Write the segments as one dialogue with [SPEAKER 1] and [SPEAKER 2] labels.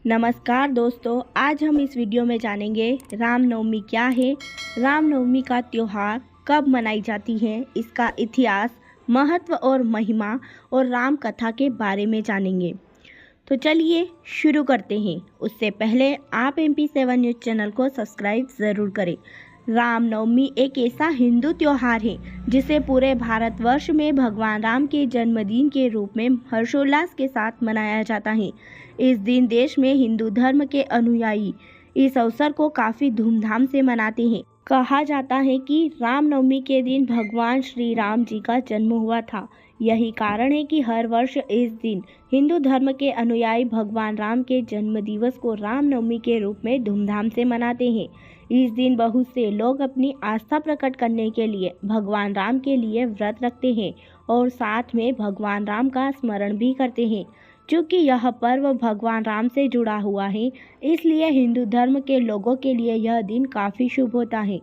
[SPEAKER 1] नमस्कार दोस्तों, आज हम इस वीडियो में जानेंगे रामनवमी क्या है, रामनवमी का त्यौहार कब मनाई जाती है, इसका इतिहास, महत्व और महिमा और राम कथा के बारे में जानेंगे। तो चलिए शुरू करते हैं। उससे पहले आप MP7 न्यूज़ चैनल को सब्सक्राइब ज़रूर करें। रामनवमी एक ऐसा हिंदू त्यौहार है जिसे पूरे भारतवर्ष में भगवान राम के जन्मदिन के रूप में हर्षोल्लास के साथ मनाया जाता है। इस दिन देश में हिंदू धर्म के अनुयायी इस अवसर को काफ़ी धूमधाम से मनाते हैं। कहा जाता है कि रामनवमी के दिन भगवान श्री राम जी का जन्म हुआ था। यही कारण है कि हर वर्ष इस दिन हिंदू धर्म के अनुयायी भगवान राम के जन्म दिवस को रामनवमी के रूप में धूमधाम से मनाते हैं। इस दिन बहुत से लोग अपनी आस्था प्रकट करने के लिए भगवान राम के लिए व्रत रखते हैं और साथ में भगवान राम का स्मरण भी करते हैं। चूँकि यह पर्व भगवान राम से जुड़ा हुआ है, इसलिए हिंदू धर्म के लोगों के लिए यह दिन काफ़ी शुभ होता है।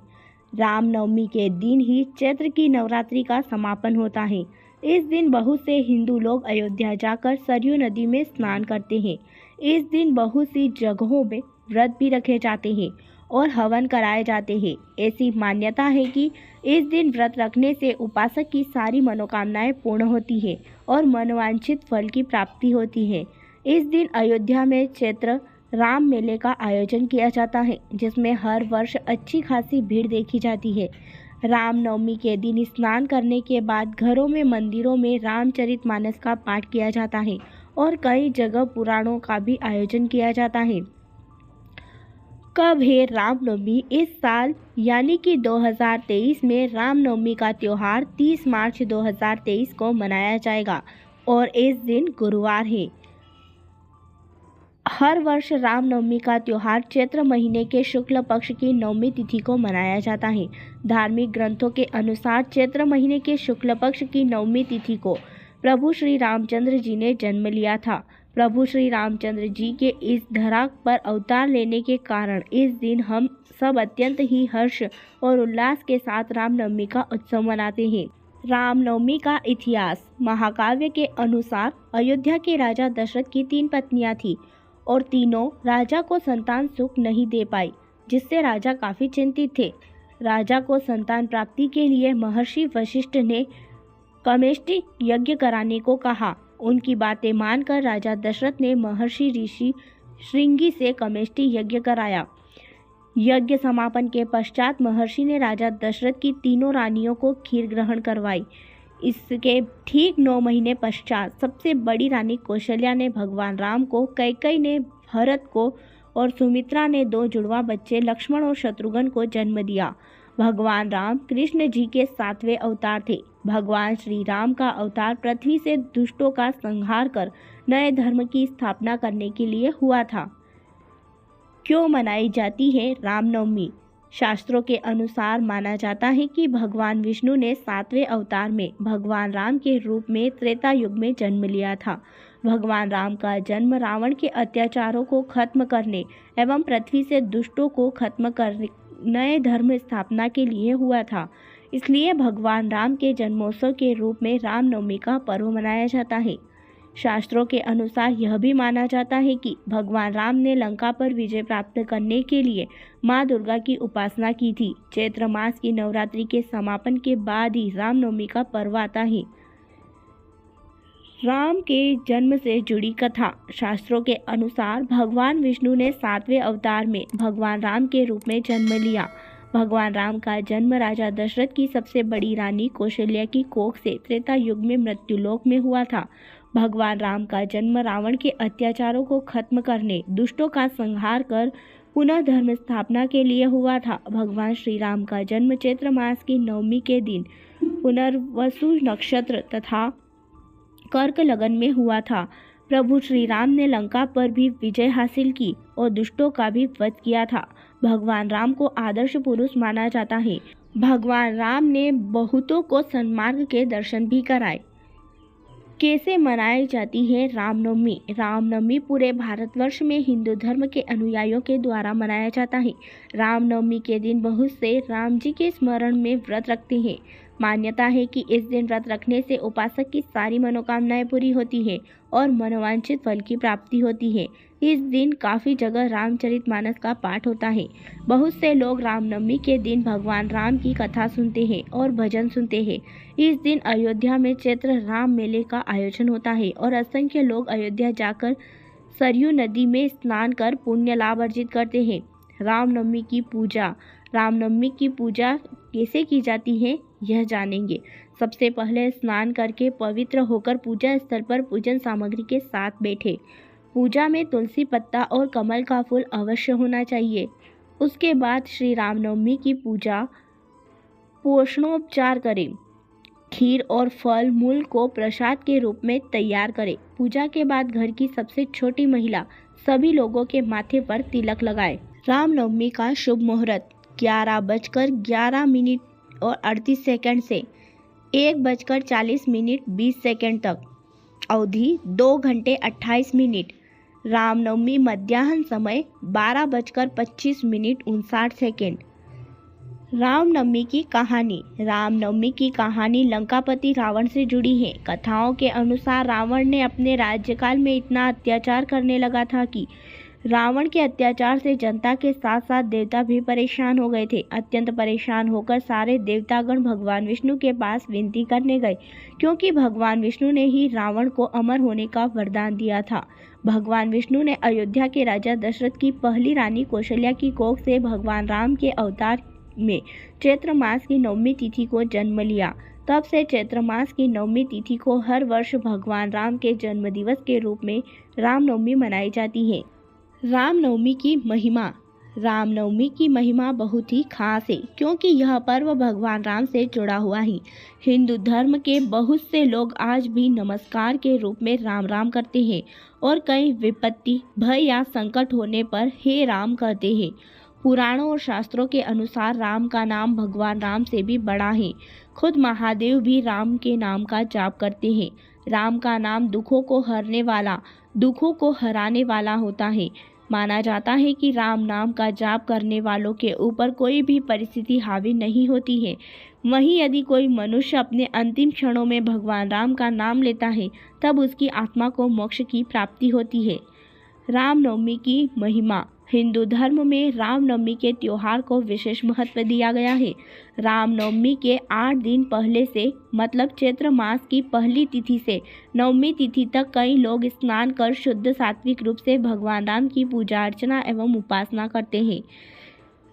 [SPEAKER 1] रामनवमी के दिन ही चैत्र की नवरात्रि का समापन होता है। इस दिन बहुत से हिंदू लोग अयोध्या जाकर सरयू नदी में स्नान करते हैं। इस दिन बहुत सी जगहों में व्रत भी रखे जाते हैं और हवन कराए जाते हैं। ऐसी मान्यता है कि इस दिन व्रत रखने से उपासक की सारी मनोकामनाएं पूर्ण होती हैं और मनोवांछित फल की प्राप्ति होती है। इस दिन अयोध्या में चैत्र राम मेले का आयोजन किया जाता है, जिसमें हर वर्ष अच्छी खासी भीड़ देखी जाती है। रामनवमी के दिन स्नान करने के बाद घरों में, मंदिरों में रामचरितमानस का पाठ किया जाता है और कई जगह पुराणों का भी आयोजन किया जाता है। कब है रामनवमी? इस साल यानी कि 2023 में रामनवमी का त्यौहार 30 मार्च 2023 को मनाया जाएगा और इस दिन गुरुवार है। हर वर्ष रामनवमी का त्यौहार चैत्र महीने के शुक्ल पक्ष की नवमी तिथि को मनाया जाता है। धार्मिक ग्रंथों के अनुसार चैत्र महीने के शुक्ल पक्ष की नवमी तिथि को प्रभु श्री रामचंद्र जी ने जन्म लिया था। प्रभु श्री रामचंद्र जी के इस धरा पर अवतार लेने के कारण इस दिन हम सब अत्यंत ही हर्ष और उल्लास के साथ रामनवमी का उत्सव मनाते हैं। रामनवमी का इतिहास। महाकाव्य के अनुसार अयोध्या के राजा दशरथ की 3 पत्नियां थीं और तीनों राजा को संतान सुख नहीं दे पाई, जिससे राजा काफ़ी चिंतित थे। राजा को संतान प्राप्ति के लिए महर्षि वशिष्ठ ने कामेष्टि यज्ञ कराने को कहा। उनकी बातें मानकर राजा दशरथ ने महर्षि ऋषि श्रृंगी से कामेष्टि यज्ञ कराया। यज्ञ समापन के पश्चात महर्षि ने राजा दशरथ की तीनों रानियों को खीर ग्रहण करवाई। इसके ठीक 9 महीने पश्चात सबसे बड़ी रानी कौशल्या ने भगवान राम को, कैकेयी ने भरत को और सुमित्रा ने 2 जुड़वा बच्चे लक्ष्मण और शत्रुघ्न को जन्म दिया। भगवान राम कृष्ण जी के 7वें अवतार थे। भगवान श्री राम का अवतार पृथ्वी से दुष्टों का संहार कर नए धर्म की स्थापना करने के लिए हुआ था। क्यों मनाई जाती है रामनवमी? शास्त्रों के अनुसार माना जाता है कि भगवान विष्णु ने 7वें अवतार में भगवान राम के रूप में त्रेता युग में जन्म लिया था। भगवान राम का जन्म रावण के अत्याचारों को खत्म करने एवं पृथ्वी से दुष्टों को खत्म करने नए धर्म स्थापना के लिए हुआ था। इसलिए भगवान राम के जन्मोत्सव के रूप में रामनवमी का पर्व मनाया जाता है। शास्त्रों के अनुसार यह भी माना जाता है कि भगवान राम ने लंका पर विजय प्राप्त करने के लिए माँ दुर्गा की उपासना की थी। चैत्र मास की नवरात्रि के समापन के बाद ही रामनवमी का पर्व आता है। राम के जन्म से जुड़ी कथा। शास्त्रों के अनुसार भगवान विष्णु ने 7वें अवतार में भगवान राम के रूप में जन्म लिया। भगवान राम का जन्म राजा दशरथ की सबसे बड़ी रानी कौशल्या की कोख से त्रेता युग में मृत्युलोक में हुआ था। भगवान राम का जन्म रावण के अत्याचारों को खत्म करने, दुष्टों का संहार कर पुनः धर्म स्थापना के लिए हुआ था। भगवान श्री राम का जन्म चैत्र मास की नवमी के दिन पुनर्वसु नक्षत्र तथा कर्क लगन में हुआ था। प्रभु श्री राम ने लंका पर भी विजय हासिल की और दुष्टों का भी वध किया था। भगवान राम को आदर्श पुरुष माना जाता है। भगवान राम ने बहुतों को सन्मार्ग के दर्शन भी कराए। कैसे मनाई जाती है रामनवमी? रामनवमी पूरे भारतवर्ष में हिंदू धर्म के अनुयायियों के द्वारा मनाया जाता है। रामनवमी के दिन बहुत से राम जी के स्मरण में व्रत रखते हैं। मान्यता है कि इस दिन व्रत रखने से उपासक की सारी मनोकामनाएं पूरी होती है और मनोवांछित फल की प्राप्ति होती है। इस दिन काफ़ी जगह रामचरितमानस का पाठ होता है। बहुत से लोग रामनवमी के दिन भगवान राम की कथा सुनते हैं और भजन सुनते हैं। इस दिन अयोध्या में चैत्र राम मेले का आयोजन होता है और असंख्य लोग अयोध्या जाकर सरयू नदी में स्नान कर पुण्य लाभ अर्जित करते हैं। रामनवमी की पूजा कैसे की जाती है यह जानेंगे। सबसे पहले स्नान करके पवित्र होकर पूजा स्थल पर पूजन सामग्री के साथ बैठे। पूजा में तुलसी पत्ता और कमल का फूल अवश्य होना चाहिए। उसके बाद श्री रामनवमी की पूजा पोषणोपचार करें। खीर और फल मूल को प्रसाद के रूप में तैयार करें। पूजा के बाद घर की सबसे छोटी महिला सभी लोगों के माथे पर तिलक लगाए। रामनवमी का शुभ मुहूर्त 11:11 और 38 सेकंड से 1:40 तक। अवधि 2 घंटे 28 मिनट। रामनवमी मध्याह्न समय 12:25 सेकंड। रामनवमी की कहानी लंकापति रावण से जुड़ी है। कथाओं के अनुसार रावण ने अपने राज्यकाल में इतना अत्याचार करने लगा था कि रावण के अत्याचार से जनता के साथ साथ देवता भी परेशान हो गए थे। अत्यंत परेशान होकर सारे देवतागण भगवान विष्णु के पास विनती करने गए, क्योंकि भगवान विष्णु ने ही रावण को अमर होने का वरदान दिया था। भगवान विष्णु ने अयोध्या के राजा दशरथ की पहली रानी कौशल्या की कोख से भगवान राम के अवतार में चैत्र मास की 9वीं तिथि को जन्म लिया। तब से चैत्र मास की 9वीं तिथि को हर वर्ष भगवान राम के जन्म दिवस के रूप में रामनवमी मनाई जाती है। रामनवमी की महिमा बहुत ही खास है, क्योंकि यह पर्व भगवान राम से जुड़ा हुआ है। हिंदू धर्म के बहुत से लोग आज भी नमस्कार के रूप में राम राम करते हैं और कई विपत्ति, भय या संकट होने पर हे राम कहते हैं। पुराणों और शास्त्रों के अनुसार राम का नाम भगवान राम से भी बड़ा है। खुद महादेव भी राम के नाम का जाप करते हैं। राम का नाम दुखों को हराने वाला होता है। माना जाता है कि राम नाम का जाप करने वालों के ऊपर कोई भी परिस्थिति हावी नहीं होती है। वहीं यदि कोई मनुष्य अपने अंतिम क्षणों में भगवान राम का नाम लेता है, तब उसकी आत्मा को मोक्ष की प्राप्ति होती है। रामनवमी की महिमा। हिंदू धर्म में रामनवमी के त्योहार को विशेष महत्व दिया गया है। रामनवमी के 8 दिन पहले से, मतलब चैत्र मास की पहली तिथि से 9वीं तिथि तक कई लोग स्नान कर शुद्ध सात्विक रूप से भगवान राम की पूजा अर्चना एवं उपासना करते हैं।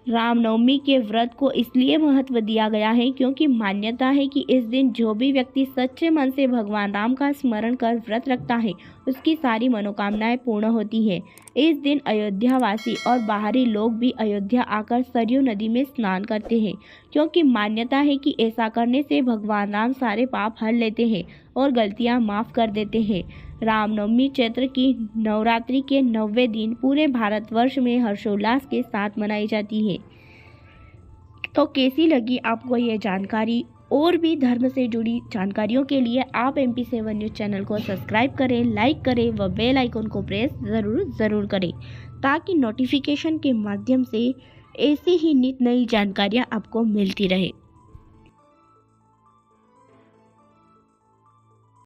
[SPEAKER 1] रामनवमी के व्रत को इसलिए महत्व दिया गया है क्योंकि मान्यता है कि इस दिन जो भी व्यक्ति सच्चे मन से भगवान राम का स्मरण कर व्रत रखता है, उसकी सारी मनोकामनाएं पूर्ण होती है। इस दिन अयोध्यावासी और बाहरी लोग भी अयोध्या आकर सरयू नदी में स्नान करते हैं, क्योंकि मान्यता है कि ऐसा करने से भगवान राम सारे पाप हर लेते हैं और गलतियां माफ कर देते हैं। रामनवमी चैत्र की नवरात्रि के 9वें दिन पूरे भारतवर्ष में हर्षोल्लास के साथ मनाई जाती है। तो कैसी लगी आपको ये जानकारी? और भी धर्म से जुड़ी जानकारियों के लिए आप MP7 न्यूज़ चैनल को सब्सक्राइब करें, लाइक करें व बेल आइकन को प्रेस ज़रूर करें, ताकि नोटिफिकेशन के माध्यम से ऐसी ही नित नई जानकारियाँ आपको मिलती रहे।